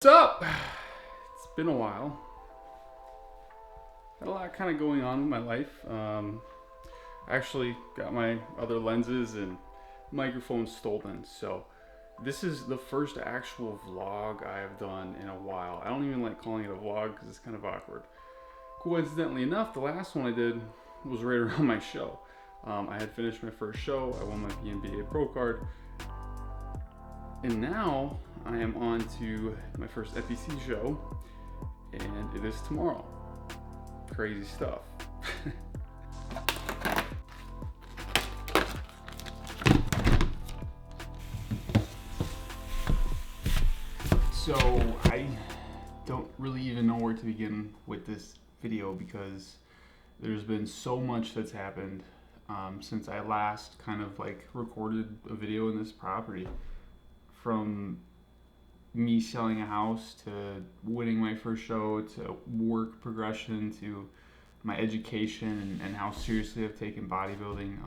What's up? It's been a while. Had a lot kind of going on in my life. I actually got my other lenses and microphone stolen, so this is the first actual vlog I have done in a while. I don't even like calling it a vlog because it's kind of awkward. Coincidentally enough, the last one I did was right around my show. I had finished my first show. I won my 𝑩𝑹𝑬𝑨𝑲 pro card. And now I am on to my first FEC show, and it is tomorrow. Crazy stuff. So I don't really even know where to begin with this video because there's been so much that's happened since I last kind of like recorded a video in this property. From me selling a house to winning my first show to work progression to my education and how seriously I've taken bodybuilding,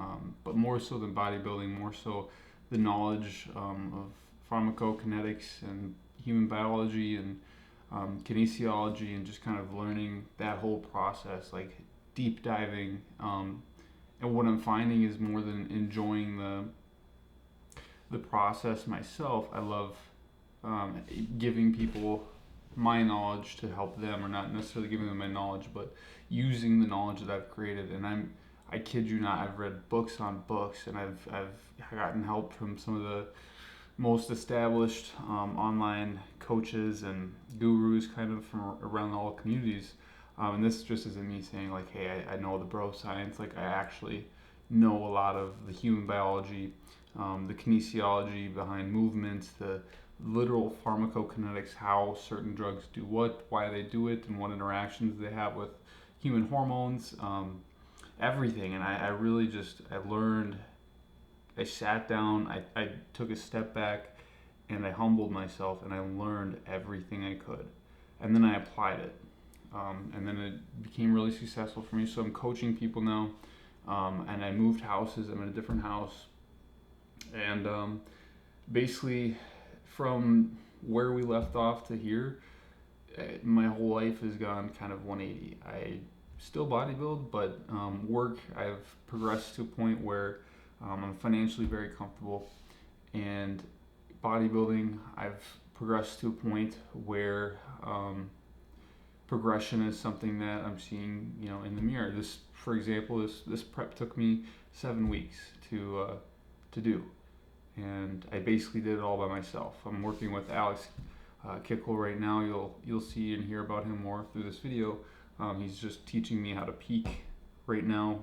but more so than bodybuilding, more so the knowledge of pharmacokinetics and human biology and kinesiology, and just kind of learning that whole process, like deep diving. And what I'm finding is more than enjoying the process myself, I love giving people my knowledge to help them, or not necessarily giving them my knowledge, but using the knowledge that I've created. And I kid you not, I've read books on books, and I've gotten help from some of the most established online coaches and gurus kind of from around all communities. And this just isn't me saying like, hey, I know the bro science. Like, I actually know a lot of the human biology, the kinesiology behind movements, the literal pharmacokinetics, how certain drugs do what, why they do it, and what interactions they have with human hormones, everything. And I really just, I learned, I sat down, I took a step back, and I humbled myself, and I learned everything I could. And then I applied it. And then it became really successful for me. So I'm coaching people now, and I moved houses. I'm in a different house. And basically, from where we left off to here, my whole life has gone kind of 180. I still bodybuild, but work, I've progressed to a point where I'm financially very comfortable. And bodybuilding, I've progressed to a point where progression is something that I'm seeing, in the mirror. This, for example, this prep took me 7 weeks to do, and I basically did it all by myself. I'm working with Alex Kickle right now. You'll see and hear about him more through this video. He's just teaching me how to peak right now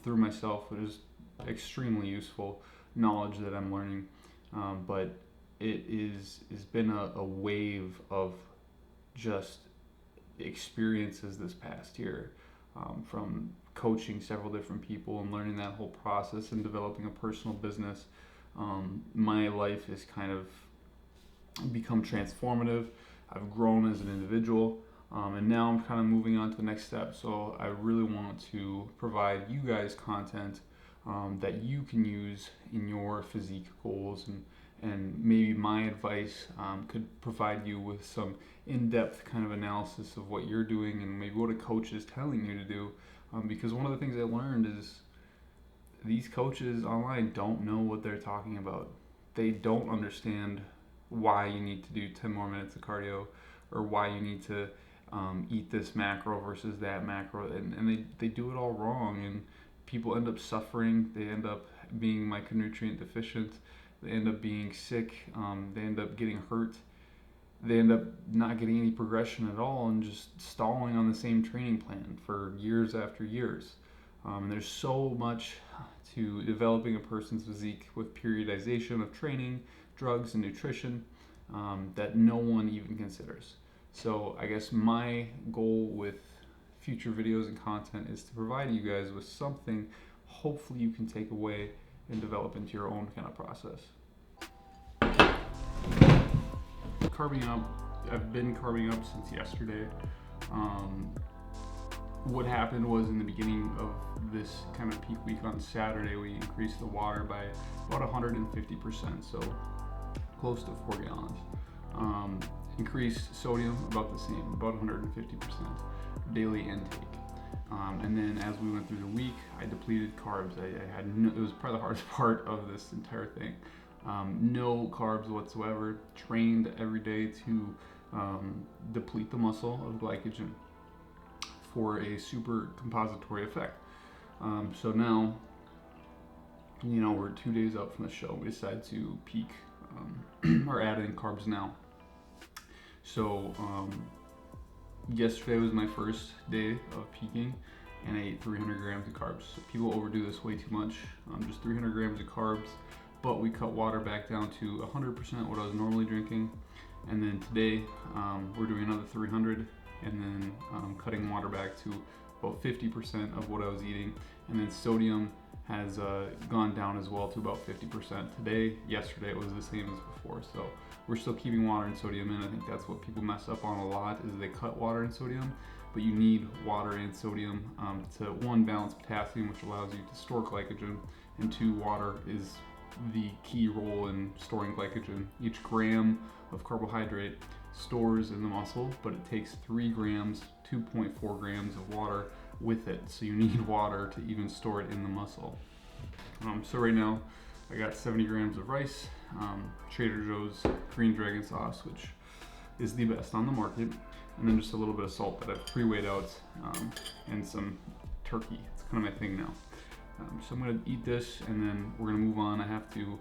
through myself, which is extremely useful knowledge that I'm learning. But it's been a wave of just experiences this past year, from coaching several different people and learning that whole process and developing a personal business. My life has kind of become transformative. I've grown as an individual, and now I'm kind of moving on to the next step. So I really want to provide you guys content that you can use in your physique goals, and maybe my advice could provide you with some in-depth kind of analysis of what you're doing and maybe what a coach is telling you to do. Because one of the things I learned is these coaches online don't know what they're talking about. They don't understand why you need to do 10 more minutes of cardio, or why you need to eat this macro versus that macro, and they do it all wrong, and people end up suffering. They end up being micronutrient deficient. They end up being sick. They end up getting hurt. They end up not getting any progression at all and just stalling on the same training plan for years after years. There's so much to developing a person's physique with periodization of training, drugs, and nutrition that no one even considers. So I guess my goal with future videos and content is to provide you guys with something hopefully you can take away and develop into your own kind of process. Carbing up, I've been carbing up since yesterday. What happened was, in the beginning of this kind of peak week on Saturday, we increased the water by about 150%, so close to 4 gallons. Increased sodium about the same, about 150% daily intake. And then as we went through the week, I depleted carbs. I had no, it was probably the hardest part of this entire thing. No carbs whatsoever. Trained every day to deplete the muscle of glycogen for a super compository effect. So now, you know, we're 2 days out from the show. We decided to peak or add in carbs now. So yesterday was my first day of peaking, and I ate 300 grams of carbs. So people overdo this way too much. Just 300 grams of carbs, but we cut water back down to 100% what I was normally drinking. And then today we're doing another 300, and then cutting water back to about 50% of what I was eating. And then sodium has gone down as well to about 50%. Yesterday it was the same as before. So we're still keeping water and sodium in. I think that's what people mess up on a lot, is they cut water and sodium, but you need water and sodium to, one, balance potassium, which allows you to store glycogen, and two, water is the key role in storing glycogen. Each gram of carbohydrate stores in the muscle, but it takes 3 grams, 2.4 grams of water with it. So you need water to even store it in the muscle. So right now I got 70 grams of rice, Trader Joe's green dragon sauce, which is the best on the market, and then just a little bit of salt that I've pre-weighed out, and some turkey. It's kind of my thing now. So I'm gonna eat this, and then we're gonna move on. I have to,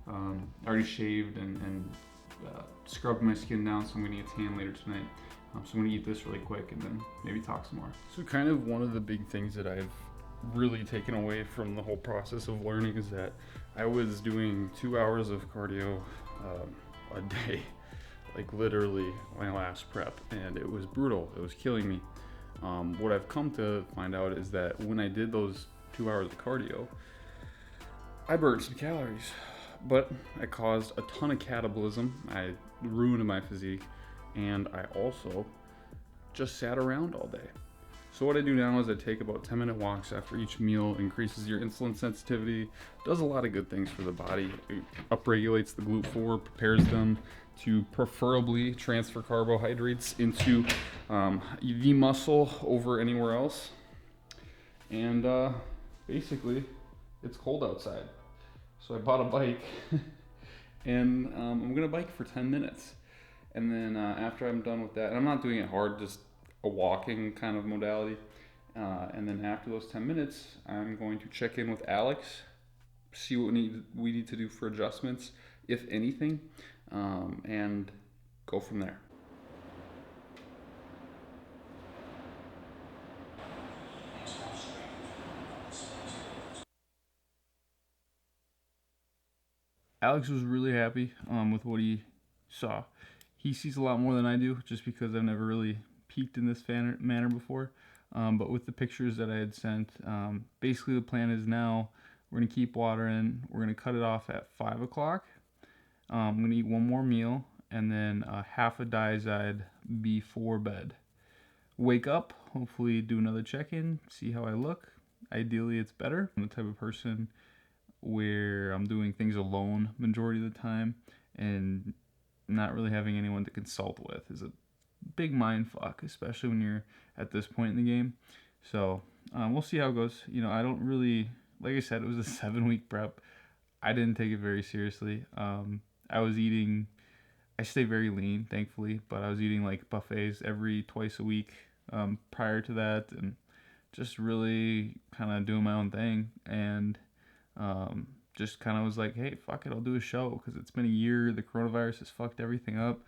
I already shaved and scrubbed my skin down, so I'm gonna get a tan later tonight. So I'm gonna eat this really quick and then maybe talk some more. So kind of one of the big things that I've really taken away from the whole process of learning is that I was doing 2 hours of cardio a day, like literally my last prep, and it was brutal. It was killing me. What I've come to find out is that when I did those 2 hours of cardio, I burned some calories, but I caused a ton of catabolism. I ruined my physique, and I also just sat around all day. So what I do now is I take about 10-minute walks after each meal, increases your insulin sensitivity, does a lot of good things for the body. It upregulates the GLUT4, prepares them to preferably transfer carbohydrates into the muscle over anywhere else. And basically, it's cold outside. So I bought a bike, and I'm gonna bike for 10 minutes. And then after I'm done with that, and I'm not doing it hard, just a walking kind of modality. And then after those 10 minutes, I'm going to check in with Alex, see what we need to do for adjustments, if anything, and go from there. Alex was really happy with what he saw. He sees a lot more than I do, just because I've never really peaked in this manner before. But with the pictures that I had sent, basically the plan is now we're going to keep water in. We're going to cut it off at 5 o'clock. I'm going to eat one more meal, and then half a diazide before bed. Wake up, hopefully do another check-in, see how I look. Ideally, it's better. I'm the type of person where I'm doing things alone majority of the time, and not really having anyone to consult with is a big mind fuck, especially when you're at this point in the game. So we'll see how it goes. You know, I don't really, like I said, it was a 7-week prep. I didn't take it very seriously. I stay very lean, thankfully, but I was eating like buffets twice a week prior to that, and just really kind of doing my own thing. And just kind of was like, hey, fuck it, I'll do a show, because it's been a year. The coronavirus has fucked everything up.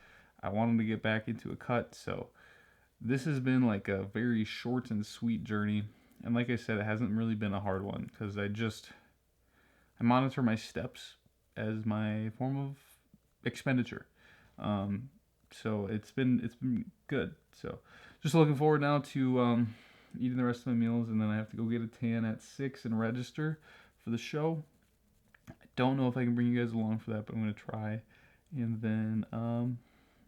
I wanted to get back into a cut, so this has been like a very short and sweet journey. And like I said, it hasn't really been a hard one, because I monitor my steps as my form of expenditure. So it's been good. So just looking forward now to eating the rest of my meals, and then I have to go get a tan at 6 and register for the show. I don't know if I can bring you guys along for that, but I'm gonna try. And then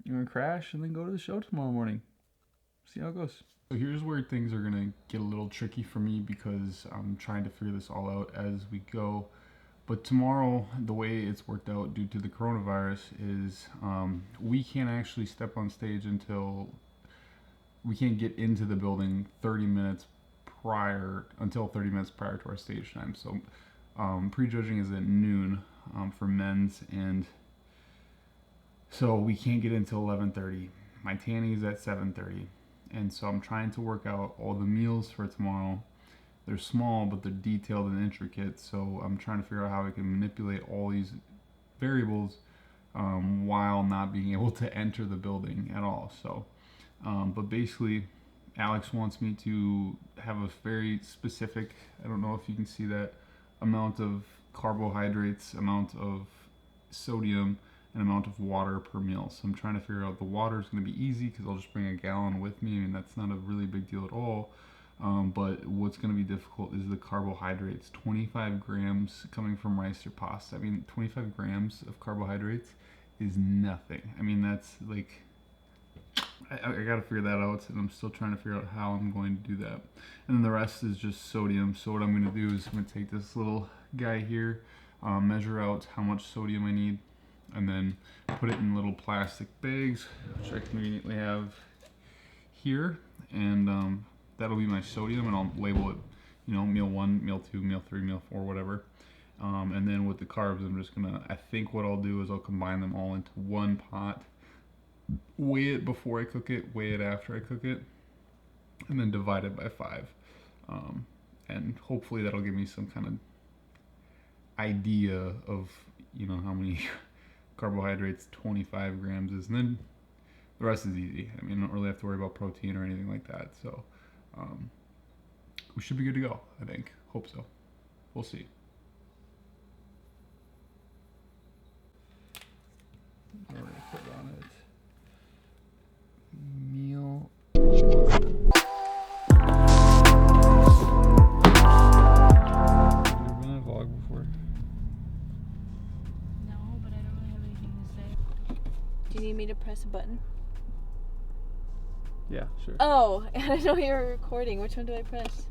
you're gonna crash and then go to the show tomorrow morning. See how it goes. So here's where things are gonna get a little tricky for me, because I'm trying to figure this all out as we go. But tomorrow, the way it's worked out due to the coronavirus is we can't actually step on stage until we can't get into the building 30 minutes until 30 minutes prior to our stage time. So prejudging is at noon for men's, and so we can't get into 11:30. My tanning is at 7:30, and so I'm trying to work out all the meals for tomorrow. They're small, but they're detailed and intricate, so I'm trying to figure out how I can manipulate all these variables while not being able to enter the building at all. So, but basically, Alex wants me to have a very specific, I don't know if you can see that, amount of carbohydrates, amount of sodium, and amount of water per meal. So I'm trying to figure out, the water is going to be easy because I'll just bring a gallon with me. I mean, that's not a really big deal at all. But what's going to be difficult is the carbohydrates. 25 grams coming from rice or pasta. I mean, 25 grams of carbohydrates is nothing. I mean, that's like, I got to figure that out, and I'm still trying to figure out how I'm going to do that. And then the rest is just sodium. So what I'm going to do is I'm going to take this little guy here, measure out how much sodium I need, and then put it in little plastic bags, which I conveniently have here. And that'll be my sodium, and I'll label it, you know, meal 1, meal 2, meal 3, meal 4, whatever. And then with the carbs, I'm just gonna, I think what I'll do is I'll combine them all into one pot, weigh it before I cook it, weigh it after I cook it, and then divide it by 5. And hopefully that'll give me some kind of idea of, you know, how many carbohydrates 25 grams is, and then the rest is easy. I mean, I don't really have to worry about protein or anything like that. So we should be good to go, I think. Hope so. We'll see. We're gonna put on it. Meal. Have you ever been in a vlog before? No, but I don't really have anything to say. Do you need me to press a button? Yeah, sure. Oh, I didn't know you were recording. Which one do I press?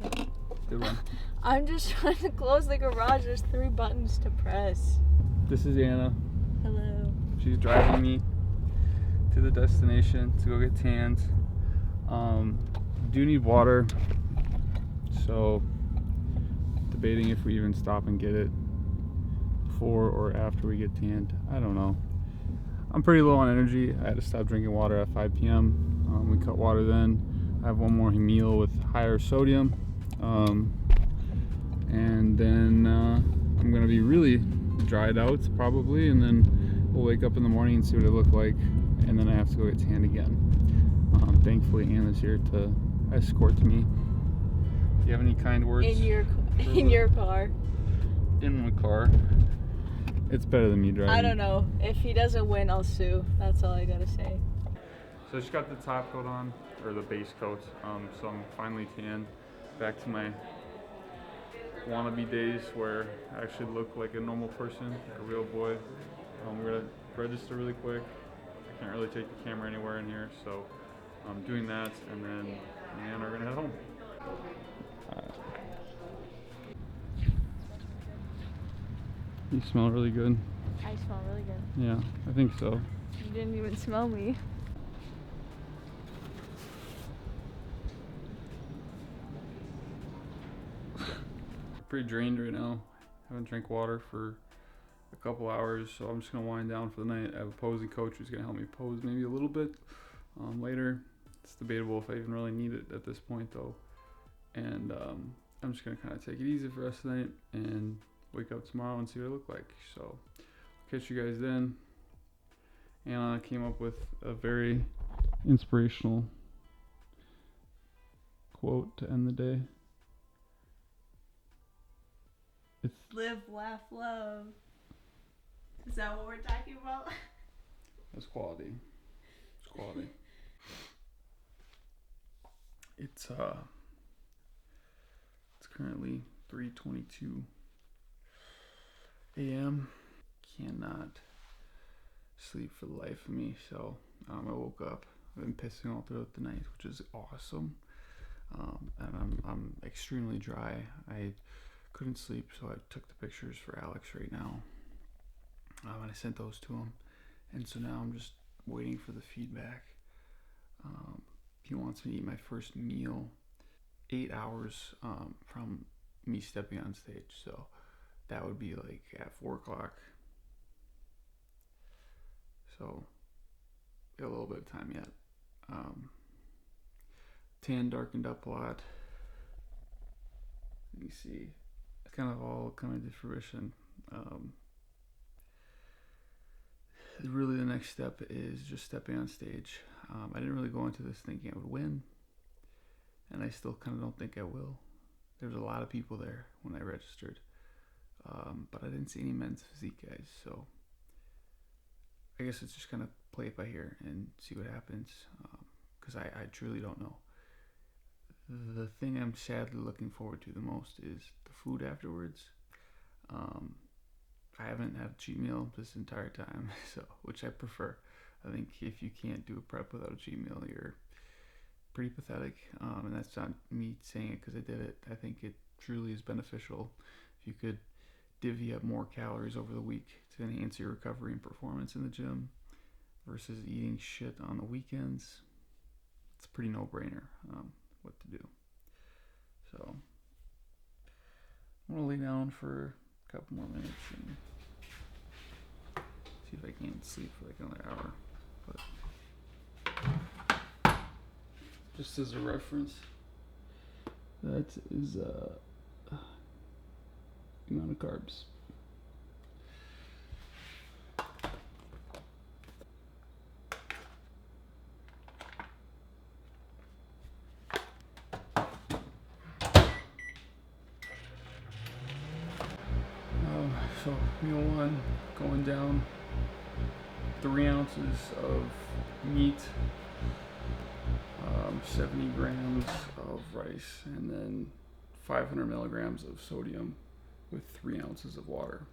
Okay. Good one. I'm just trying to close the garage. There's 3 buttons to press. This is Anna. Hello. She's driving me to the destination to go get tanned. Do need water, so debating if we even stop and get it before or after we get tanned. I don't know. I'm pretty low on energy. I had to stop drinking water at 5 p.m. We cut water then. I have one more meal with higher sodium. And then I'm going to be really dried out probably, and then we'll wake up in the morning and see what it looked like, and then I have to go get tanned again. Thankfully Anna's here to escort me. Do you have any kind words? In your car. In my car. It's better than me driving. I don't know. If he doesn't win, I'll sue. That's all I gotta say. So I just got the top coat on, or the base coat. So I'm finally tan. Back to my wannabe days where I actually look like a normal person, like a real boy. We're gonna register really quick. I can't really take the camera anywhere in here, so I'm doing that, and then me and Anna are gonna head home. You smell really good. I smell really good. Yeah, I think so. You didn't even smell me. Pretty drained right now. Haven't drank water for a couple hours, so I'm just gonna wind down for the night. I have a posing coach who's gonna help me pose maybe a little bit later. It's debatable if I even really need it at this point though. And I'm just gonna kind of take it easy for the rest of the night and wake up tomorrow and see what I look like. So I'll catch you guys then. Anna came up with a very inspirational quote to end the day. It's live, laugh, love. Is that what we're talking about? It's quality. It's quality. It's currently 3:22 a.m. Cannot sleep for the life of me, so I woke up. I've been pissing all throughout the night, which is awesome. And I'm extremely dry. I couldn't sleep, so I took the pictures for Alex right now, and I sent those to him. And so now I'm just waiting for the feedback. He wants me to eat my first meal 8 hours from me stepping on stage, so that would be like at 4 o'clock. So got a little bit of time yet. Tan darkened up a lot. Let me see. It's kind of all coming to fruition. Really, the next step is just stepping on stage. I didn't really go into this thinking I would win, and I still kind of don't think I will. There was a lot of people there when I registered, but I didn't see any men's physique guys, so I guess it's just kind of play it by ear and see what happens, because I truly don't know. The thing I'm sadly looking forward to the most is the food afterwards. I haven't had a cheat meal this entire time, so which I prefer. I think if you can't do a prep without a cheat meal, you're pretty pathetic. And that's not me saying it because I did it. I think it truly is beneficial if you could divvy up more calories over the week to enhance your recovery and performance in the gym versus eating shit on the weekends. It's a pretty no-brainer what to do. So I'm gonna lay down for a couple more minutes and see if I can sleep for like another hour. But just as a reference, that is the amount of carbs. So meal one, going down 3 ounces of meat, 70 grams of rice, and then 500 milligrams of sodium with 3 ounces of water.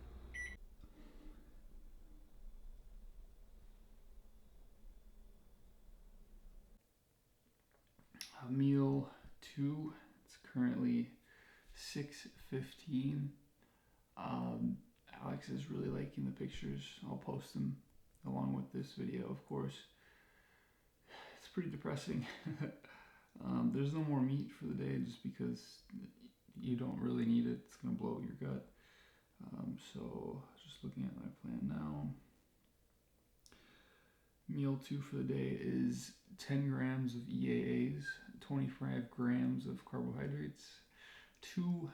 Meal 2, it's currently 6:15. Alex is really liking the pictures. I'll post them along with this video, of course. It's pretty depressing. There's no more meat for the day just because you don't really need it. It's going to blow your gut. So just looking at my plan now. Meal 2 for the day is 10 grams of EAAs, 25 grams of carbohydrates, 2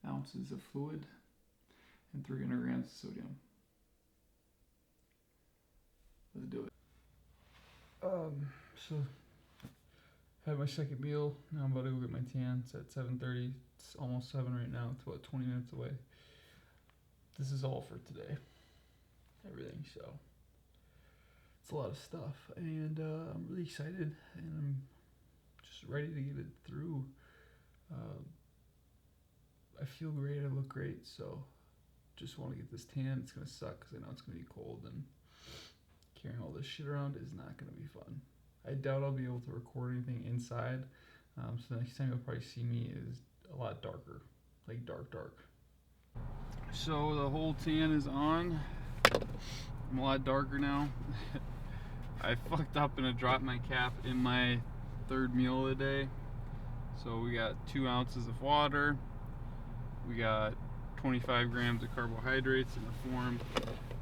ounces of fluid, and 300 grams of sodium. Let's do it. So had my second meal. Now I'm about to go get my tan. It's at 7:30. It's almost 7 right now. It's about 20 minutes away. This is all for today. Everything. So it's a lot of stuff, and I'm really excited, and I'm just ready to get it through. I feel great. I look great. So just want to get this tan. It's gonna suck because I know it's gonna be cold, and carrying all this shit around is not gonna be fun. I doubt I'll be able to record anything inside. So the next time you'll probably see me is a lot darker, like dark. So the whole tan is on. I'm a lot darker now. I fucked up and I dropped my cap in my third meal of the day. So we got 2 ounces of water. We got 25 grams of carbohydrates in the form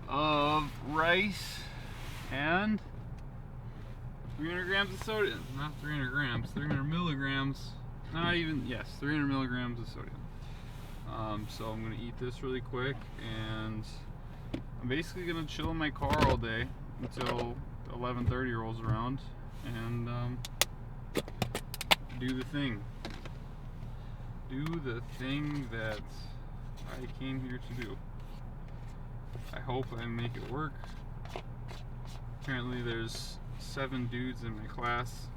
of rice and 300 grams of sodium. Not 300 grams, 300 milligrams. Not even, yes, 300 milligrams of sodium. So I'm gonna eat this really quick, and I'm basically gonna chill in my car all day until 11:30 rolls around, and do the thing. Do the thing that I came here to do. I hope I make it work. Apparently there's 7 dudes in my class.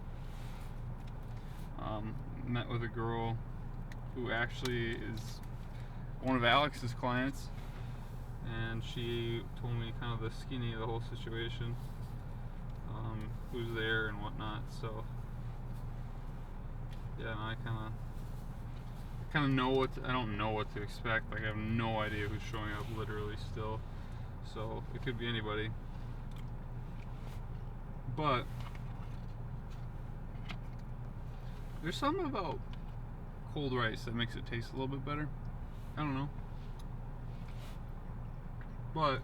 Met with a girl who actually is one of Alex's clients, and she told me kind of the skinny of the whole situation, who's there and whatnot. So yeah, I kind of kind of know what I don't know what to expect. Like I have no idea who's showing up literally still. So it could be anybody. But there's something about cold rice that makes it taste a little bit better. I don't know. But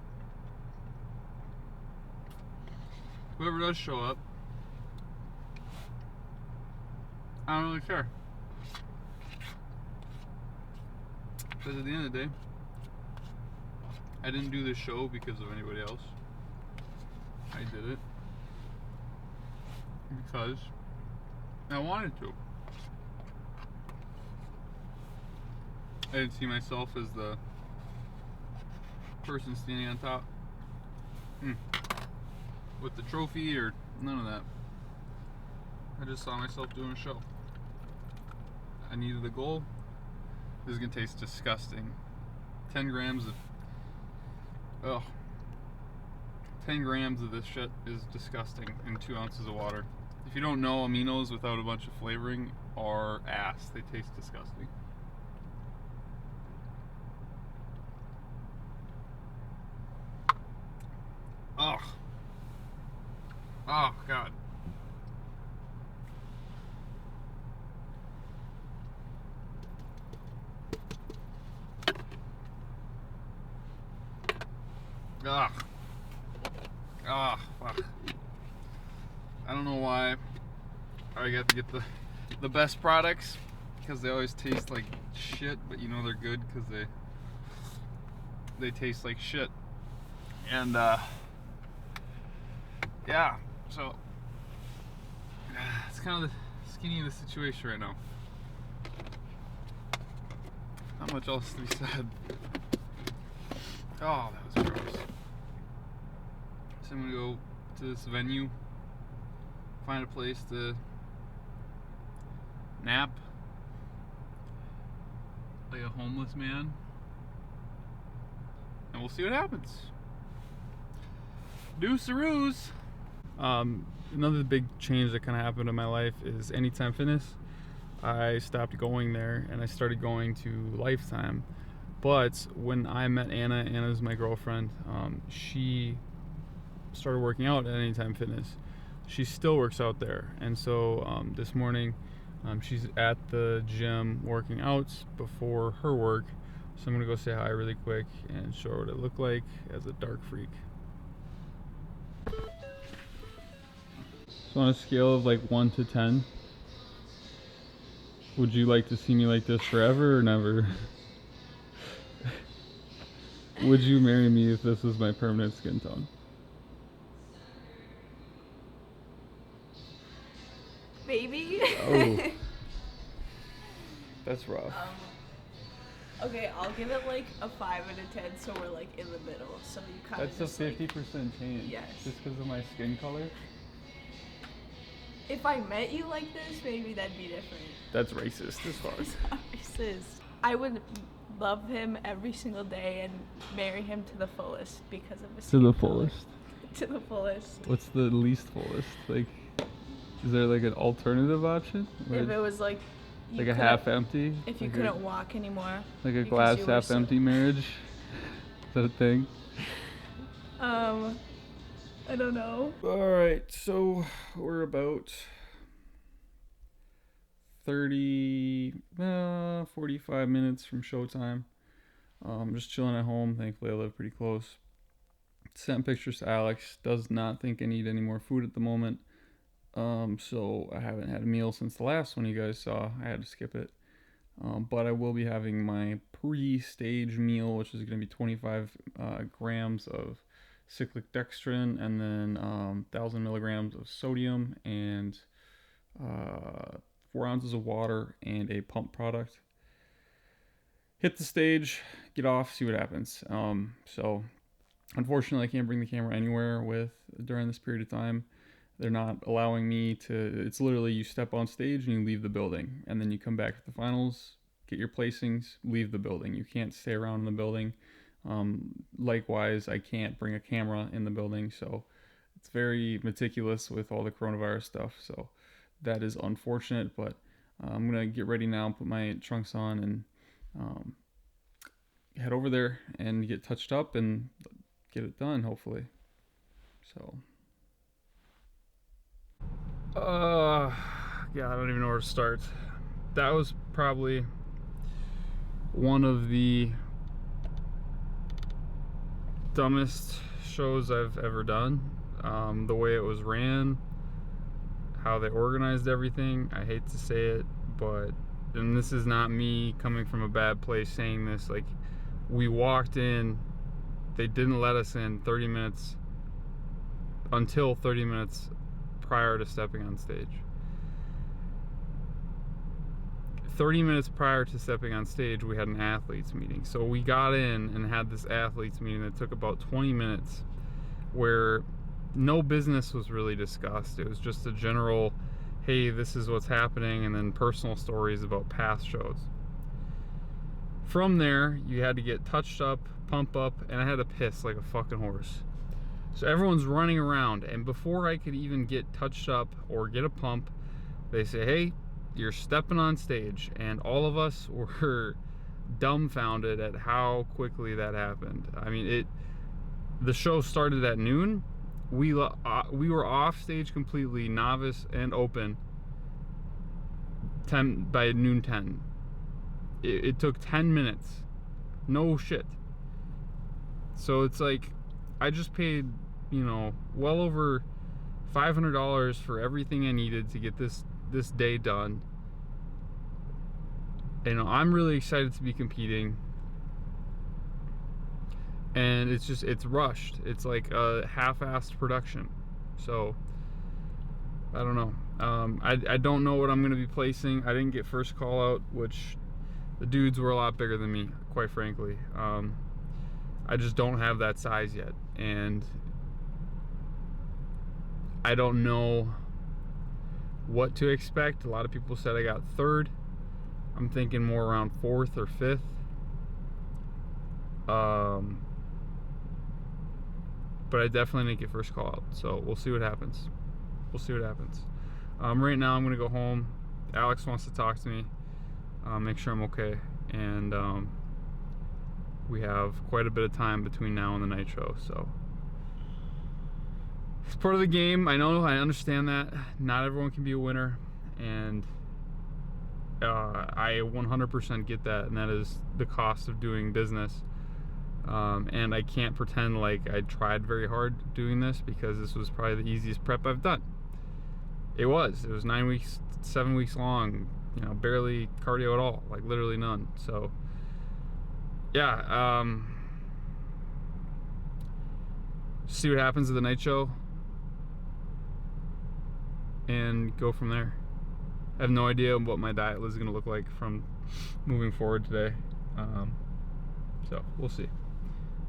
whoever does show up, I don't really care. Because at the end of the day, I didn't do this show because of anybody else. I did it because I wanted to. I didn't see myself as the person standing on top with the trophy or none of that. I just saw myself doing a show. I needed a goal. This is gonna taste disgusting. 10 grams of 10 grams of this shit is disgusting in 2 ounces of water. If you don't know, aminos without a bunch of flavoring are ass. They taste disgusting. Ugh. Oh, God. Ugh. Ah, fuck. I don't know why I got to get the best products, because they always taste like shit, but you know they're good because they taste like shit. And yeah, so it's kind of the skinny of the situation right now. Not much else to be said. Oh, that was gross. So I'm gonna go to this venue, find a place to nap like a homeless man, and we'll see what happens. Deuce-a-roos. Another big change that kind of happened in my life is Anytime Fitness. I stopped going there and I started going to Lifetime. But when I met Anna's my girlfriend, she started working out at Anytime Fitness. She still works out there, and so this morning she's at the gym working out before her work. So I'm gonna go say hi really quick and show her what it looked like as a dark freak. So on a scale of like 1 to 10, would you like to see me like this forever or never? Would you marry me if this was my permanent skin tone? Baby. Oh. That's rough. Okay, I'll give it like a 5 out of 10, so we're like in the middle. So you kind of That's a 50% change. Yes. Just because of my skin color? If I met you like this, maybe that'd be different. That's racist as far as. It's not racist. I would love him every single day and marry him to the fullest because of his To skin the color. fullest. To the fullest. What's the least fullest? Like, is there like an alternative option? If it was like you like a couldn't- half empty? If you like couldn't walk anymore. like a because glass you were half so- empty marriage? Is that a thing? I don't know. Alright, so we're about 45 minutes from showtime. Just chilling at home. Thankfully I live pretty close. Sent pictures to Alex. Does not think I need any more food at the moment. So I haven't had a meal since the last one you guys saw. I had to skip it. But I will be having my pre-stage meal, which is going to be 25 grams of cyclic dextrin, and then 1,000 milligrams of sodium, and 4 ounces of water, and a pump product. Hit the stage, get off, see what happens. So unfortunately, I can't bring the camera anywhere during this period of time. They're not allowing me to. It's literally you step on stage and you leave the building, and then you come back at the finals, get your placings, leave the building. You can't stay around in the building. Likewise, I can't bring a camera in the building, so it's very meticulous with all the coronavirus stuff. So that is unfortunate, but I'm gonna get ready now, put my trunks on, and head over there and get touched up and get it done, hopefully. So, yeah, I don't even know where to start. That was probably one of the dumbest shows I've ever done. The way it was ran, how they organized everything. I hate to say it, but, and this is not me coming from a bad place saying this, like, we walked in, they didn't let us in 30 minutes until 30 minutes prior to stepping on stage. 30 minutes prior to stepping on stage, we had an athletes meeting. So we got in and had this athletes meeting that took about 20 minutes, where no business was really discussed. It was just a general, hey, this is what's happening, and then personal stories about past shows. From there, you had to get touched up, pump up, and I had to piss like a fucking horse. So everyone's running around, and before I could even get touched up or get a pump, they say, hey, you're stepping on stage. And all of us were dumbfounded at how quickly that happened. I mean, the show started at noon. We were off stage completely, novice and open, by noon 10. It took 10 minutes. No shit. So it's like, I just paid, you know, well over $500 for everything I needed to get this day done. And I'm really excited to be competing. And it's rushed. It's like a half-assed production. So, I don't know. I don't know what I'm going to be placing. I didn't get first call out, which the dudes were a lot bigger than me, quite frankly. I just don't have that size yet. And I don't know what to expect. A lot of people said I got third. I'm thinking more around fourth or fifth. But I definitely didn't get first call out, so we'll see what happens. We'll see what happens. Right now I'm gonna go home. Alex wants to talk to me, make sure I'm okay, and we have quite a bit of time between now and the night show, so it's part of the game. I know, I understand that not everyone can be a winner, and I 100% get that, and that is the cost of doing business. And I can't pretend like I tried very hard doing this, because this was probably the easiest prep I've done. It was 9 weeks, 7 weeks long, you know, barely cardio at all, like literally none. So yeah, see what happens at the night show and go from there. I have no idea what my diet is going to look like from moving forward today, so we'll see.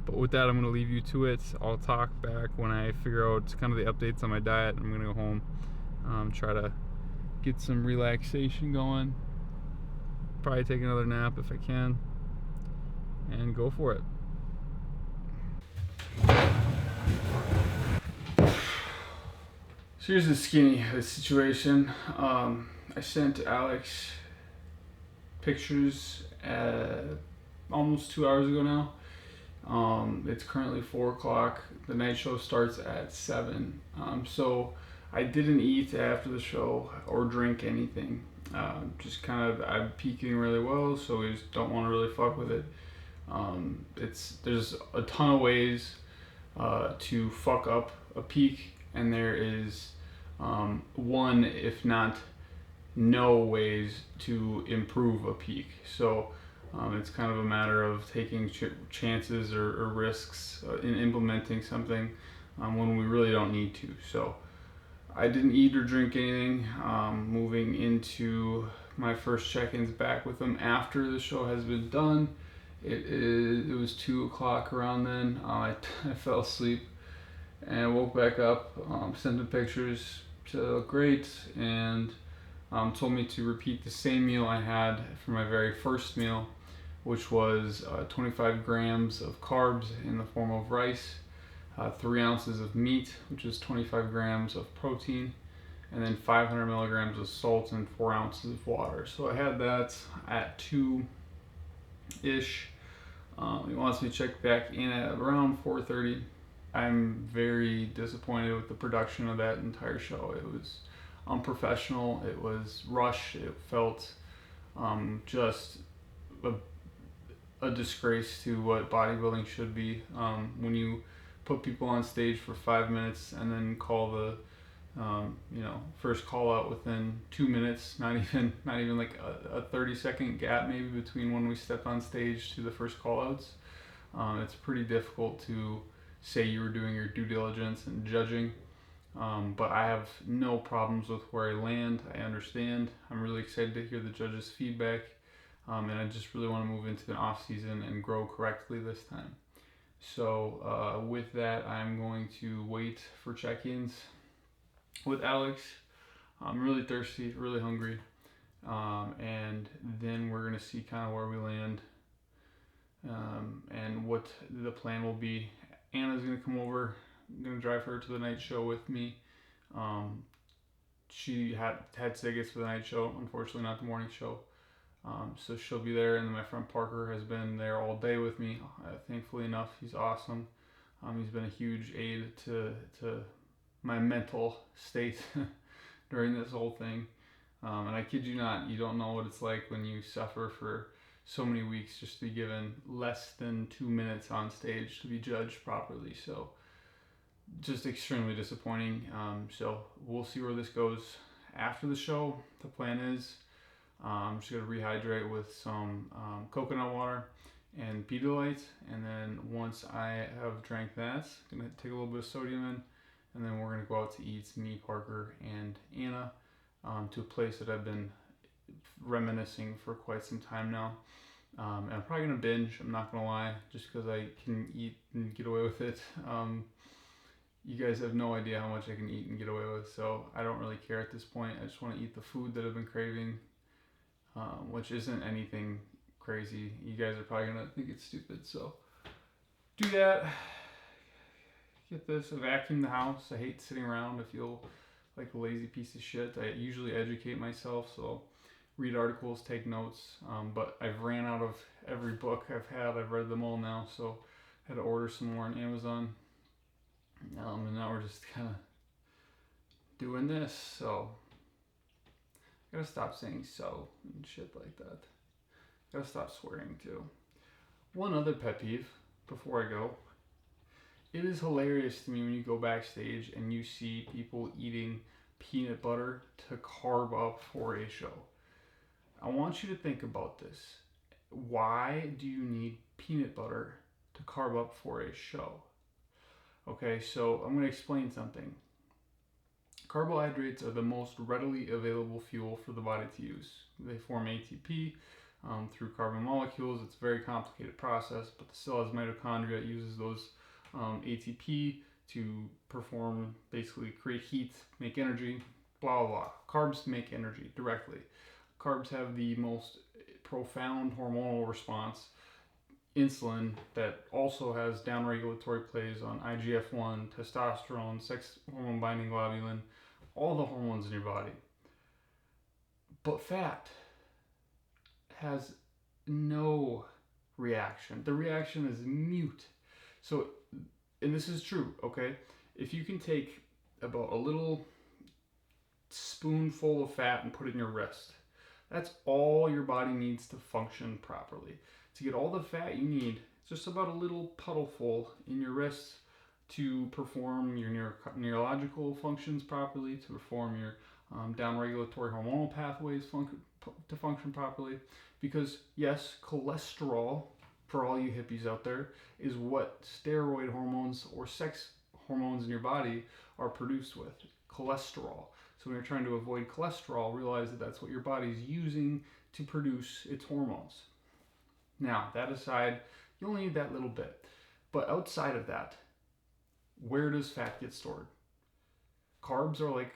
But with that, I'm going to leave you to it. I'll talk back when I figure out kind of the updates on my diet. I'm going to go home, try to get some relaxation going, probably take another nap if I can, and go for it. So here's the skinny situation. I sent Alex pictures almost 2 hours ago now. It's currently 4 o'clock. The night show starts at 7. So I didn't eat after the show or drink anything. Just kind of, I'm peaking really well, so we just don't want to really fuck with it. There's a ton of ways to fuck up a peak, and there is one, if not no, ways to improve a peak. So it's kind of a matter of taking chances or risks in implementing something when we really don't need to. So I didn't eat or drink anything. Moving into my first check-ins back with them after the show has been done. It was 2 o'clock around then. I fell asleep and woke back up, sent them pictures, said they look great, and told me to repeat the same meal I had for my very first meal, which was 25 grams of carbs in the form of rice, 3 ounces of meat, which is 25 grams of protein, and then 500 milligrams of salt and 4 ounces of water. So I had that at 2-ish. He wants me to check back in at around 4:30. I'm very disappointed with the production of that entire show. It was unprofessional. It was rushed. It felt just a disgrace to what bodybuilding should be. When you put people on stage for 5 minutes and then call the first call out within 2 minutes, not even like a 30-second gap maybe between when we stepped on stage to the first call outs. It's pretty difficult to say you were doing your due diligence and judging. But I have no problems with where I land. I understand. I'm really excited to hear the judges' feedback. And I just really want to move into an off season and grow correctly this time. So with that, I'm going to wait for check-ins with Alex. I'm really thirsty, really hungry. And then we're going to see kind of where we land and what the plan will be. Anna's going to come over. I'm going to drive her to the night show with me. She had tickets for the night show, unfortunately not the morning show. So she'll be there, and then my friend Parker has been there all day with me. Thankfully enough, he's awesome. He's been a huge aid to my mental state during this whole thing. And I kid you not, you don't know what it's like when you suffer for so many weeks just to be given less than 2 minutes on stage to be judged properly. So just extremely disappointing. So we'll see where this goes after the show. The plan is I'm just going to rehydrate with some coconut water and Pedialyte, and then once I have drank that, I'm going to take a little bit of sodium in, and then we're going to go out to eat, me, Parker, and Anna, to a place that I've been reminiscing for quite some time now. And I'm probably going to binge, I'm not going to lie, just because I can eat and get away with it. You guys have no idea how much I can eat and get away with, so I don't really care at this point. I just want to eat the food that I've been craving, which isn't anything crazy. You guys are probably going to think it's stupid, so do that. Get this, I vacuum the house. I hate sitting around. I feel like a lazy piece of shit. I usually educate myself, so read articles, take notes, but I've ran out of every book I've had. I've read them all now, so I had to order some more on Amazon. And now we're just kind of doing this, so I gotta stop saying so and shit like that. Gotta stop swearing too. One other pet peeve before I go. It is hilarious to me when you go backstage and you see people eating peanut butter to carb up for a show. I want you to think about this. Why do you need peanut butter to carb up for a show? Okay, so I'm going to explain something. Carbohydrates are the most readily available fuel for the body to use. They form ATP through carbon molecules. It's a very complicated process, but the cell has mitochondria. It uses those ATP to perform, basically create heat, make energy, blah, blah, blah. Carbs make energy directly. Carbs have the most profound hormonal response. Insulin, that also has downregulatory plays on IGF-1, testosterone, sex hormone binding globulin, all the hormones in your body. But fat has no reaction. The reaction is mute. So, and this is true, okay? If you can take about a little spoonful of fat and put it in your wrist, that's all your body needs to function properly. To get all the fat you need, it's just about a little puddleful in your wrists to perform your neurological functions properly, to perform your downregulatory hormonal pathways to function properly. Because yes, cholesterol, for all you hippies out there, is what steroid hormones or sex hormones in your body are produced with. Cholesterol. So when you're trying to avoid cholesterol, realize that that's what your body's using to produce its hormones. Now, that aside, you only need that little bit. But outside of that, where does fat get stored? Carbs are like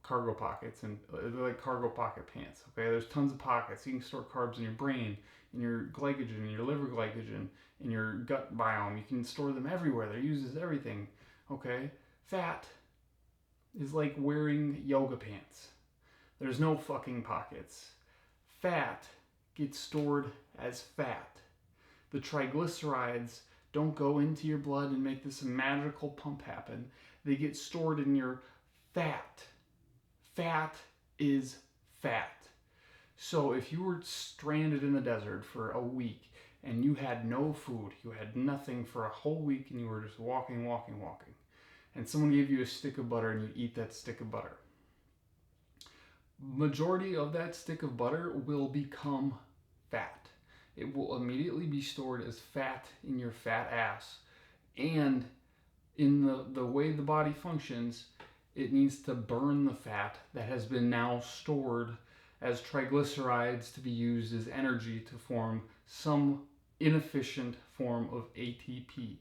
cargo pockets, and they're like cargo pocket pants, okay? There's tons of pockets. You can store carbs in your brain, in your glycogen, in your liver glycogen, in your gut biome. You can store them everywhere. They're used as everything, okay? Fat is like wearing yoga pants. There's no fucking pockets. Fat gets stored as fat. The triglycerides don't go into your blood and make this magical pump happen. They get stored in your fat. Fat is fat. So if you were stranded in the desert for a week and you had no food, you had nothing for a whole week, and you were just walking, and someone gave you a stick of butter and you eat that stick of butter, majority of that stick of butter will become fat. It will immediately be stored as fat in your fat ass. And in the way the body functions, it needs to burn the fat that has been now stored as triglycerides to be used as energy to form some inefficient form of ATP.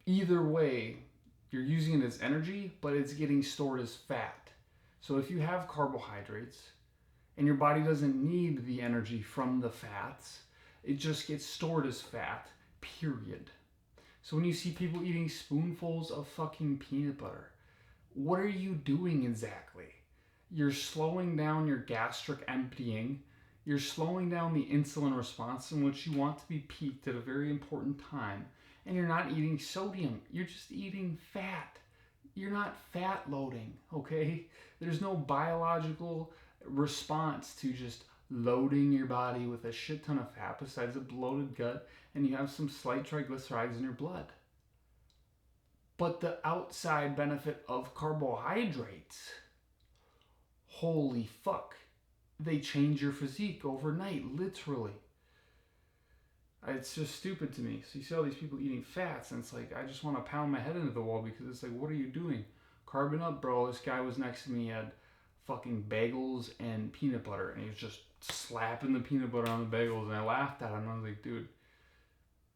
Either way, you're using it as energy, but it's getting stored as fat. So if you have carbohydrates and your body doesn't need the energy from the fats, it just gets stored as fat, period. So when you see people eating spoonfuls of fucking peanut butter, what are you doing exactly? You're slowing down your gastric emptying. You're slowing down the insulin response in which you want to be peaked at a very important time. And you're not eating sodium. You're just eating fat. You're not fat loading, okay? There's no biological response to just loading your body with a shit ton of fat besides a bloated gut, and you have some slight triglycerides in your blood. But the outside benefit of carbohydrates, holy fuck, they change your physique overnight, literally. It's just stupid to me. So you see all these people eating fats, and it's like, I just want to pound my head into the wall, because it's like, what are you doing? Carbon up, bro. This guy was next to me, he had fucking bagels and peanut butter, and he was just slapping the peanut butter on the bagels, and I laughed at him. I was like, dude,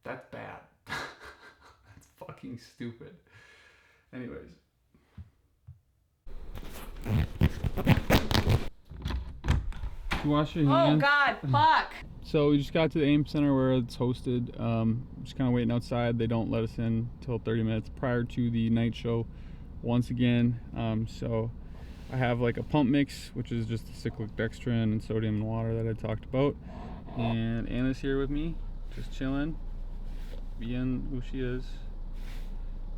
that's bad. That's fucking stupid. Anyways. You wash your hands? Oh God, fuck. So we just got to the AIM Center where it's hosted. Just kind of waiting outside. They don't let us in until 30 minutes prior to the night show once again. So I have like a pump mix, which is just the cyclic dextrin and sodium and water that I talked about. And Anna's here with me, just chilling, being who she is.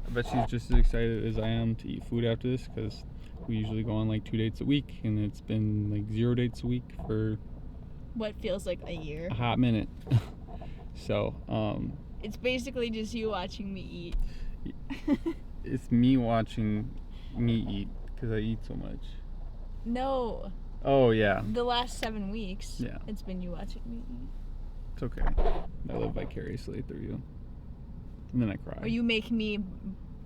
I bet she's just as excited as I am to eat food after this, because we usually go on like 2 dates a week, and it's been like 0 dates a week for What feels like a year. a hot minute. So It's basically just you watching me eat. it's me watching me eat, because I eat so much. No. Oh yeah, The last 7 weeks. Yeah. It's been you watching me eat. it's okay. I live vicariously through you. And then I cry. Or you make me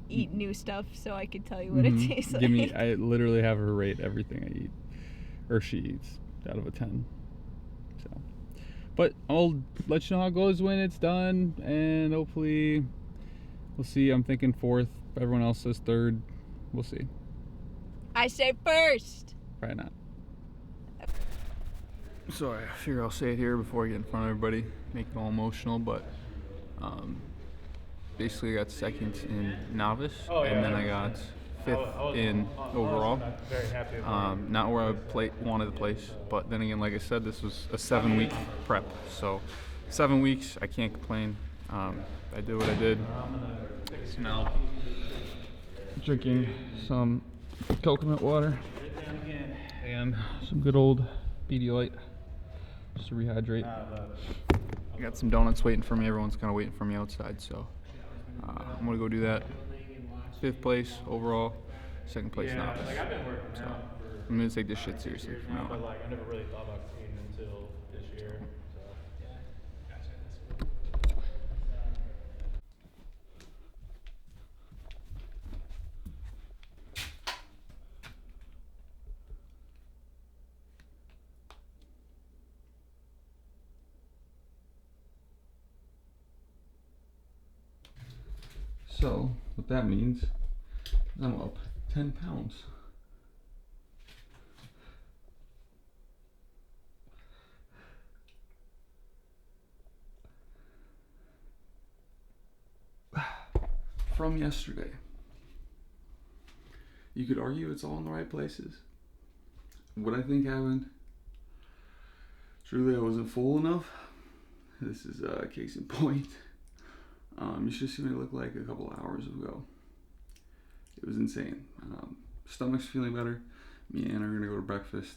eat new stuff so I could tell you what Mhm. it tastes like. Give me, I literally have her rate everything I eat, or she eats, out of a 10. So, but I'll let you know how it goes when it's done, and hopefully we'll see. I'm thinking 4th. Everyone else says 3rd. We'll see. I say first. Probably not. So I figure I'll say it here before I get in front of everybody, make it all emotional, but basically I got 2nd in novice, and then I got 5th in overall. Not where I wanted to place, but then again, like I said, this was a 7-week prep, so 7 weeks, I can't complain. I did what I did. So now drinking some coconut water and some good old Pedialyte just to rehydrate. I got some donuts waiting for me. Everyone's kind of waiting for me outside, so I'm gonna go do that. 5th place overall, 2nd place novice. So I'm gonna take this shit seriously from now on. I never really thought about competing until this year. So what that means is I'm up 10 pounds. From yesterday. you could argue it's all in the right places. What I think happened, truly I wasn't full enough. This is a case in point. It's just what it looked like a couple of hours ago. It was insane. Stomach's feeling better. Me and Anna are gonna go to breakfast.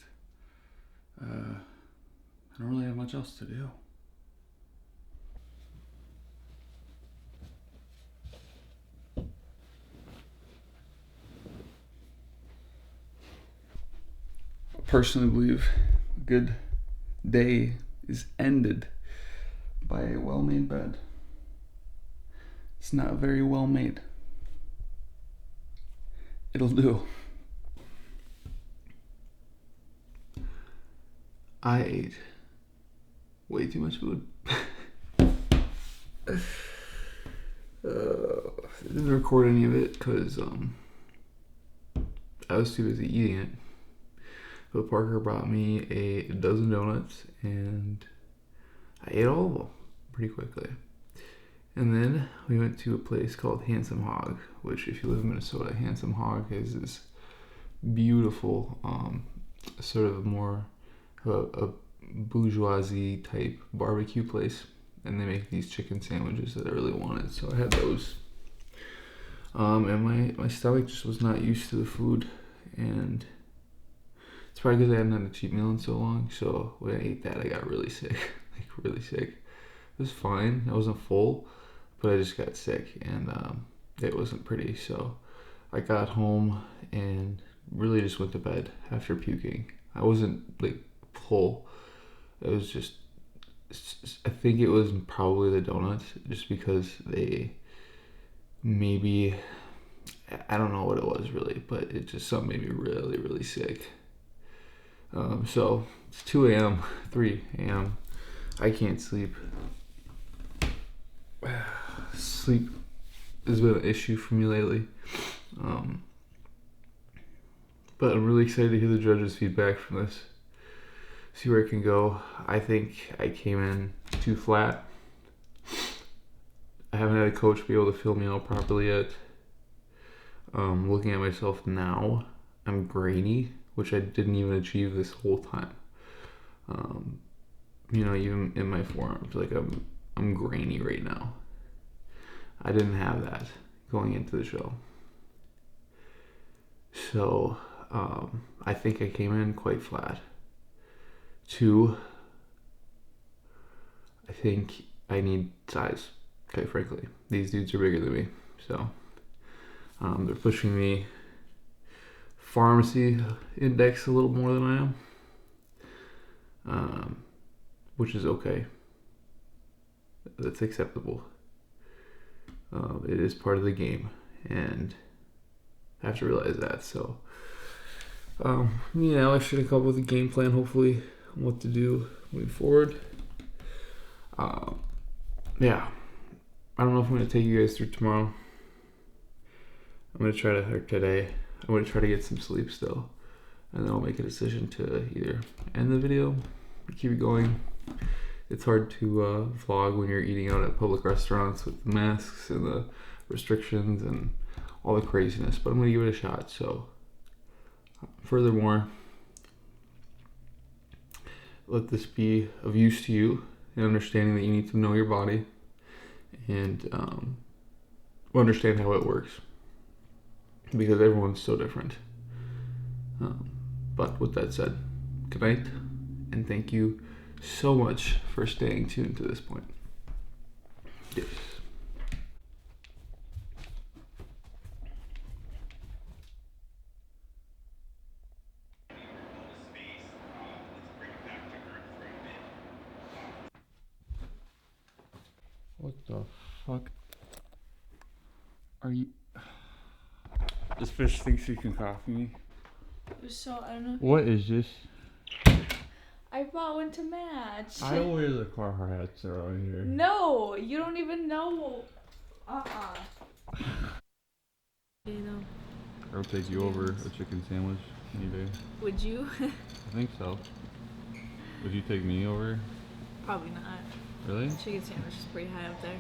I don't really have much else to do. I personally believe a good day is ended by a well-made bed. It's not very well made. It'll do. I ate way too much food. I didn't record any of it because I was too busy eating it. But Parker brought me a dozen donuts and I ate all of them pretty quickly. And then we went to a place called Handsome Hog, which if you live in Minnesota, Handsome Hog is this beautiful, sort of more a bourgeoisie type barbecue place. And they make these chicken sandwiches that I really wanted, so I had those. And my stomach just was not used to the food, and it's probably because I hadn't had a cheat meal in so long, so when I ate that I got really sick, like really sick. It was fine, I wasn't full, but I just got sick, and it wasn't pretty, so I got home and really just went to bed after puking. I wasn't like full, it was just, I think it was probably the donuts, just because they maybe, I don't know what it was really, but it just something made me really, really sick. So it's 2 a.m., 3 a.m. I can't sleep. Sleep has been an issue for me lately. But I'm really excited to hear the judges' feedback from this. See where it can go. I think I came in too flat. I haven't had a coach be able to fill me out properly yet. Looking at myself now, I'm grainy, which I didn't even achieve this whole time. Even in my forearms, like I'm grainy right now. I didn't have that going into the show. So I think I came in quite flat. 2, I think I need size, quite frankly. These dudes are bigger than me, so they're pushing the pharmacy index a little more than I am, which is okay. That's acceptable. It is part of the game, and I have to realize that. So, I should have come up with a game plan, hopefully, on what to do moving forward. I don't know if I'm going to take you guys through tomorrow. I'm going to try to, or today, I'm going to try to get some sleep still, and then I'll make a decision to either end the video or keep it going. It's hard to vlog when you're eating out at public restaurants with the masks and the restrictions and all the craziness, but I'm going to give it a shot. So furthermore, let this be of use to you in understanding that you need to know your body and understand how it works, because everyone's so different. But with that said, good night, and thank you so much for staying tuned to this point. Yes. What the fuck are you? This fish thinks he can copy me. So, I don't know. What is this? I bought one to match. I wear the Carhartt hats around here. No, you don't even know. I'll take you over a chicken sandwich any day. Would you? I think so. Would you take me over? Probably not. Really? Chicken sandwich is pretty high up there.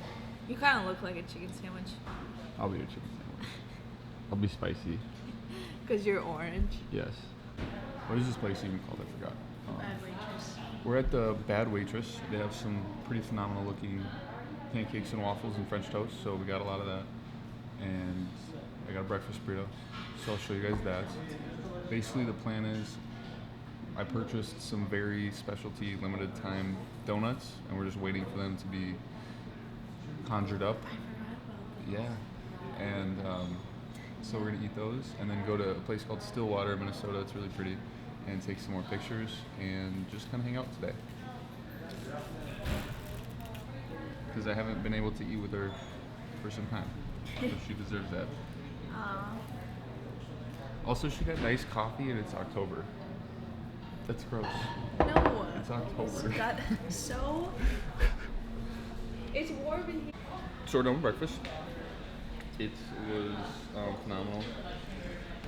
You kind of look like a chicken sandwich. I'll be a chicken sandwich. I'll be spicy. Because you're orange. Yes. What is this place even called? I forgot. Bad waitress. We're at the Bad Waitress. They have some pretty phenomenal looking pancakes and waffles and French toast, so we got a lot of that. And I got a breakfast burrito, so I'll show you guys that. Basically, the plan is I purchased some very specialty limited time donuts, and we're just waiting for them to be conjured up. Yeah. And so we're gonna eat those and then go to a place called Stillwater, Minnesota. It's really pretty, and take some more pictures and just kind of hang out today. Because I haven't been able to eat with her for some time, so she deserves that. Also, she got nice coffee, and it's October. That's gross. No. It's October. That so. It's warm in here. So we're done with breakfast. It was phenomenal.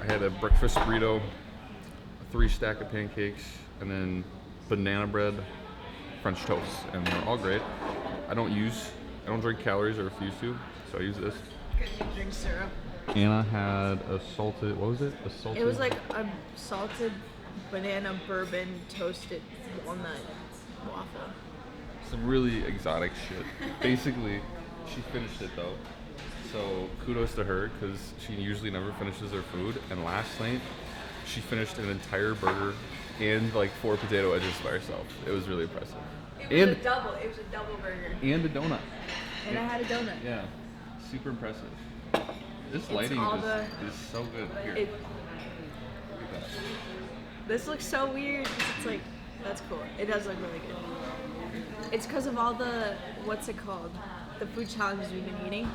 I had a breakfast burrito, a 3-stack of pancakes, and then banana bread, French toast, and they're all great. I don't drink calories or refuse to, so I use this. Because you drink syrup. Anna had a salted, what was it? A salted? It was like a salted banana bourbon toasted walnut waffle. Some really exotic shit. Basically, she finished it though. So kudos to her, because she usually never finishes her food. And last night, she finished an entire burger and like 4 potato wedges by herself. It was really impressive. It was a double burger. And a donut. And I had a donut. Yeah, super impressive. This It's lighting all is so good. Here, It, look at that. this looks so weird 'cause it's like, that's cool. It does look really good. It's because of all the, what's it called? The food challenges we've been eating.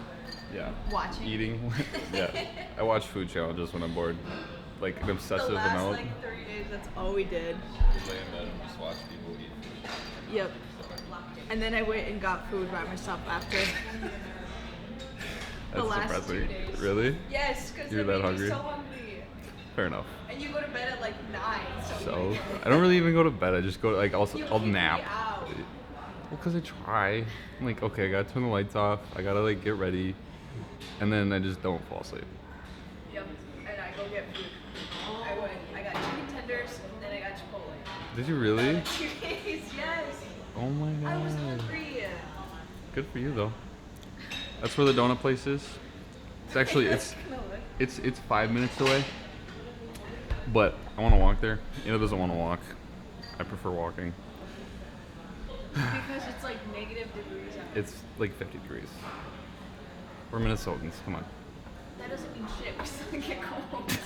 Yeah. Watching. Eating. Yeah. I watch food challenges when I'm bored. Like an obsessive The last amount. like 3 days, that's all we did. Just lay in bed and just watch people eat food. Yep. And then I went and got food by myself after. That's last depressing. 2 days. Really? Yes, because You're that hungry? so hungry. Fair enough. And you go to bed at like 9. So I don't really even go to bed. I just go like I'll You I'll keep me nap. out. Well, cause I try. I'm like, okay, I gotta turn the lights off. I gotta like get ready, and then I just don't fall asleep. Yep. And I go get food. I got chicken tenders, and then I got Chipotle. Did you really? Yes. Oh my god. I was hungry. Good for you though. That's where the donut place is. It's actually it's 5 minutes away. But I want to walk there. Anna doesn't want to walk. I prefer walking. Because it's like negative degrees out. It's like 50 degrees. We're Minnesotans. Come on. That doesn't mean shit. We still get cold.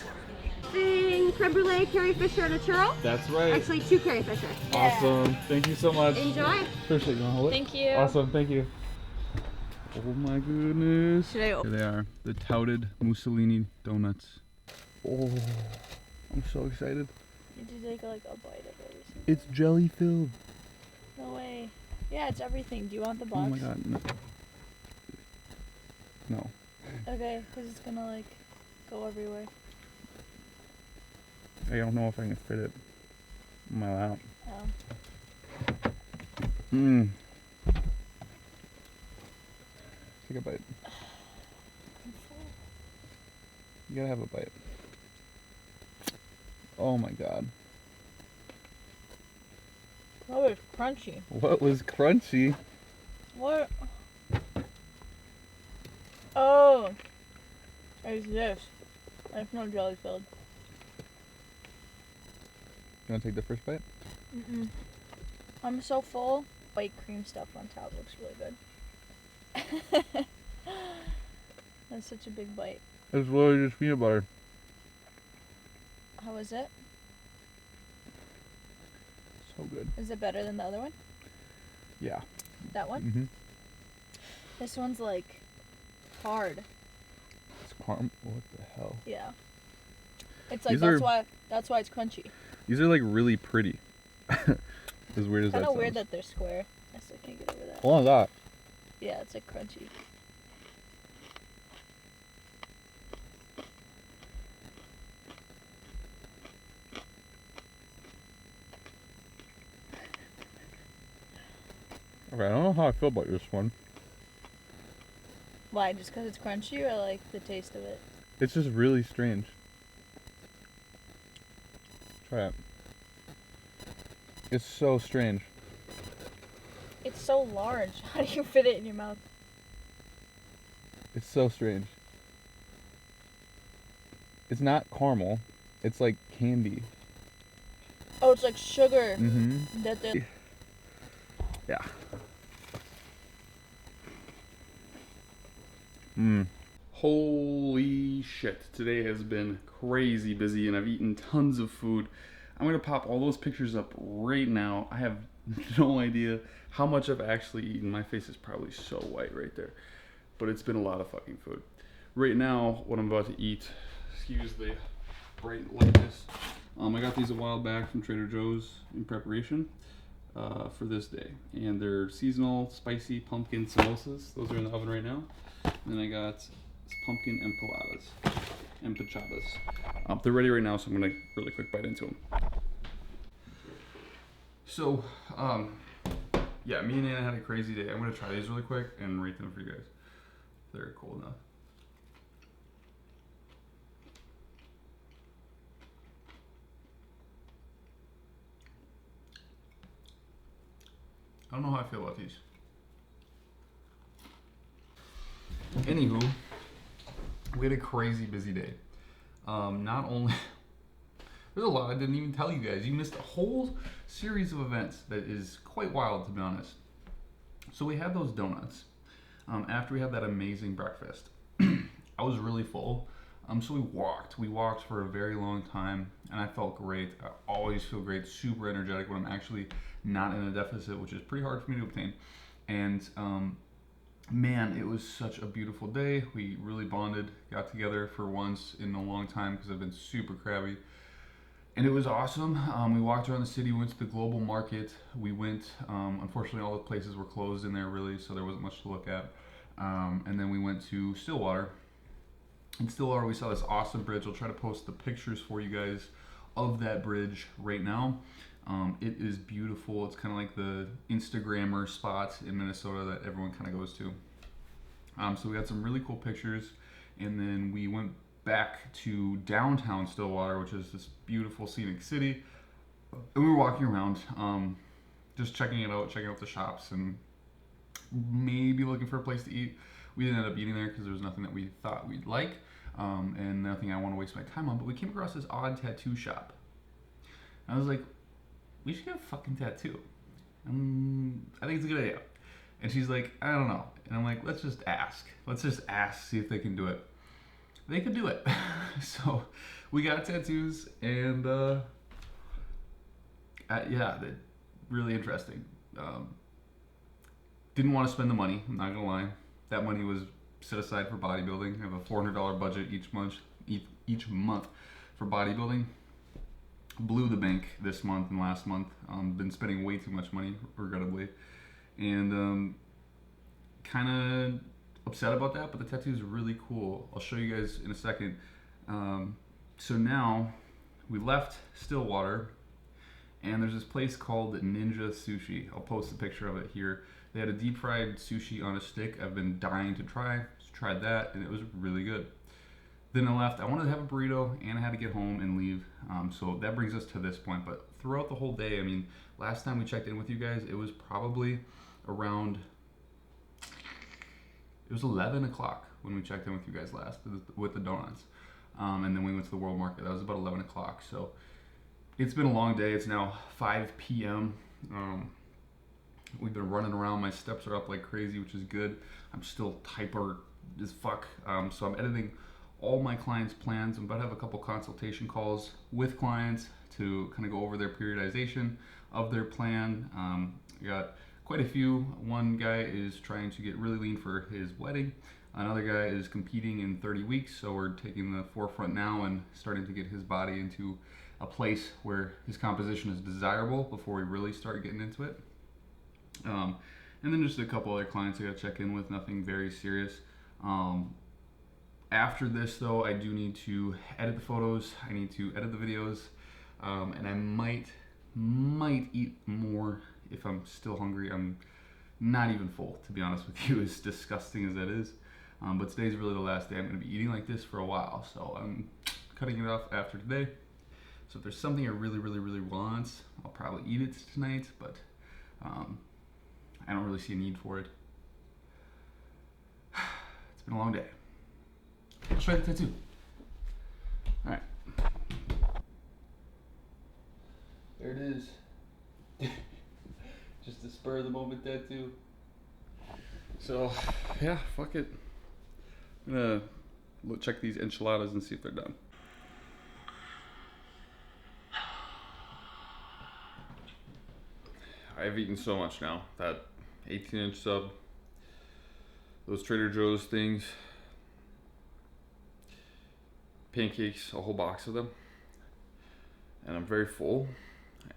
Creme brulee, Carrie Fisher, and a churro. That's right. Actually, 2 Carrie Fisher. Awesome. Thank you so much. Enjoy. Appreciate you. Thank you. Awesome. Thank you. Oh my goodness. Should I Here they are. The touted Mussolini donuts. Oh, I'm so excited. Did you take like a bite of it or something? It's jelly filled. No way. Yeah, it's everything. Do you want the Oh box? my god. No. No. Okay, because it's gonna like go everywhere. I don't know if I can fit it in my lap. Oh. Mmm. Take a bite. I'm full. You gotta have a bite. Oh my god. Oh, it's crunchy. What was crunchy? What? Oh, it's this. It's not jelly filled. You wanna take the first bite? Mm-mm. I'm so full. White cream stuff on top looks really good. That's such a big bite. It's literally just peanut butter. How is it? So good. Is it better than the other one? Yeah. That one? Mm-hmm. This one's like hard. It's what the hell? Yeah. It's like These are- that's why it's crunchy. These are like really pretty. As weird as that Kind of sounds. weird that they're square. I still can't get over that. Hold on that. Yeah, it's like crunchy. Okay, I don't know how I feel about this one. Why? Just because it's crunchy or like the taste of it? It's just really strange. Try it. It's so strange. It's so large. How do you fit it in your mouth? It's so strange. It's not caramel. It's like candy. Oh, it's like sugar. Mm-hmm. That the Yeah. Holy shit. Today has been crazy busy and I've eaten tons of food. I'm gonna pop all those pictures up right now. I have no idea how much I've actually eaten. My face is probably so white right there. But it's been a lot of fucking food. Right now, what I'm about to eat, excuse the bright lightness. I got these a while back from Trader Joe's in preparation for this day. And they're seasonal spicy pumpkin samosas. Those are in the oven right now. And then I got pumpkin empachadas. They're ready right now, so I'm gonna really quick bite into them. So, yeah, me and Anna had a crazy day. I'm gonna try these really quick and rate them for you guys. They're cool enough. I don't know how I feel about these. Anywho, we had a crazy busy day. Not only, there's a lot I didn't even tell you guys. You missed a whole series of events that is quite wild, to be honest. So we had those donuts. After we had that amazing breakfast, I was really full. So we walked for a very long time, and I felt great. I always feel great, super energetic when I'm actually not in a deficit, which is pretty hard for me to obtain. And man, it was such a beautiful day. We really bonded, got together for once in a long time because I've been super crabby. And it was awesome. We walked around the city, went to the global market. We went, unfortunately all the places were closed in there really, so there wasn't much to look at. And then we went to Stillwater. In Stillwater we saw this awesome bridge. I'll try to post the pictures for you guys of that bridge right now. It is beautiful. It's kind of like the Instagrammer spot in Minnesota that everyone kind of goes to. So we got some really cool pictures, and then we went back to downtown Stillwater, which is this beautiful scenic city. And we were walking around, just checking it out, checking out the shops, and maybe looking for a place to eat. We didn't end up eating there because there was nothing that we thought we'd like, and nothing I want to waste my time on. But we came across this odd tattoo shop. I was like, we should get a fucking tattoo. I think it's a good idea. And she's like, I don't know. And I'm like, let's just ask. Let's just ask, see if they can do it. They could do it. So we got tattoos, and yeah, they're really interesting. Didn't want to spend the money, I'm not gonna lie. That money was set aside for bodybuilding. I have a $400 budget each month for bodybuilding. Blew the bank this month and last month. Been spending way too much money, regrettably, and kind of upset about that. But the tattoo is really cool. I'll show you guys in a second. So now we left Stillwater, and there's this place called Ninja Sushi. I'll post a picture of it here. They had a deep fried sushi on a stick. I've been dying to try. Just tried that, and it was really good. Then I left. I wanted to have a burrito, and I had to get home and leave. So that brings us to this point. But throughout the whole day, I mean, last time we checked in with you guys, it was probably around, it was 11 o'clock when we checked in with you guys last with the donuts. And then we went to the World Market. That was about 11 o'clock. So it's been a long day. It's now 5 p.m. We've been running around. My steps are up like crazy, which is good. I'm still hyper as fuck. So I'm editing all my clients' plans. I'm about to have a couple consultation calls with clients to kind of go over their periodization of their plan. I got quite a few. One guy is trying to get really lean for his wedding. Another guy is competing in 30 weeks, so we're taking the forefront now and starting to get his body into a place where his composition is desirable before we really start getting into it. And then just a couple other clients I gotta check in with, nothing very serious. After this though, I do need to edit the photos, I need to edit the videos, and I might eat more if I'm still hungry. I'm not even full, to be honest with you, as disgusting as that is. But today's really the last day I'm gonna be eating like this for a while, so I'm cutting it off after today. So if there's something I really want, I'll probably eat it tonight, but I don't really see a need for it. It's been a long day. Let's try the tattoo. All right. There it is. Just a spur of the moment tattoo. So, yeah, fuck it. I'm gonna check these enchiladas and see if they're done. I've eaten so much now. That 18-inch sub, those Trader Joe's things, pancakes, a whole box of them, and I'm very full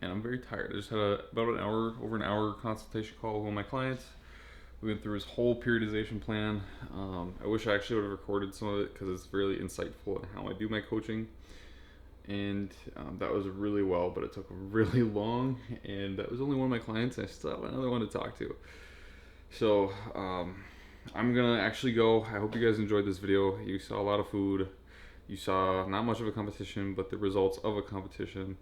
and I'm very tired. I just had over an hour consultation call with one of my clients. We went through his whole periodization plan. I wish I actually would have recorded some of it because it's really insightful in how I do my coaching. And that was really well, but it took really long, and that was only one of my clients. I still have another one to talk to. So I'm gonna actually go. I hope you guys enjoyed this video. You saw a lot of food. You saw not much of a competition, but the results of a competition.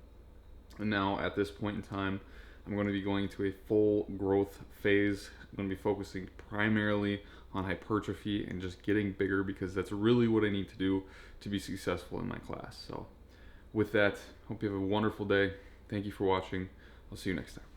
And now at this point in time, I'm going to be going to a full growth phase. I'm going to be focusing primarily on hypertrophy and just getting bigger, because that's really what I need to do to be successful in my class. So with that, hope you have a wonderful day. Thank you for watching. I'll see you next time.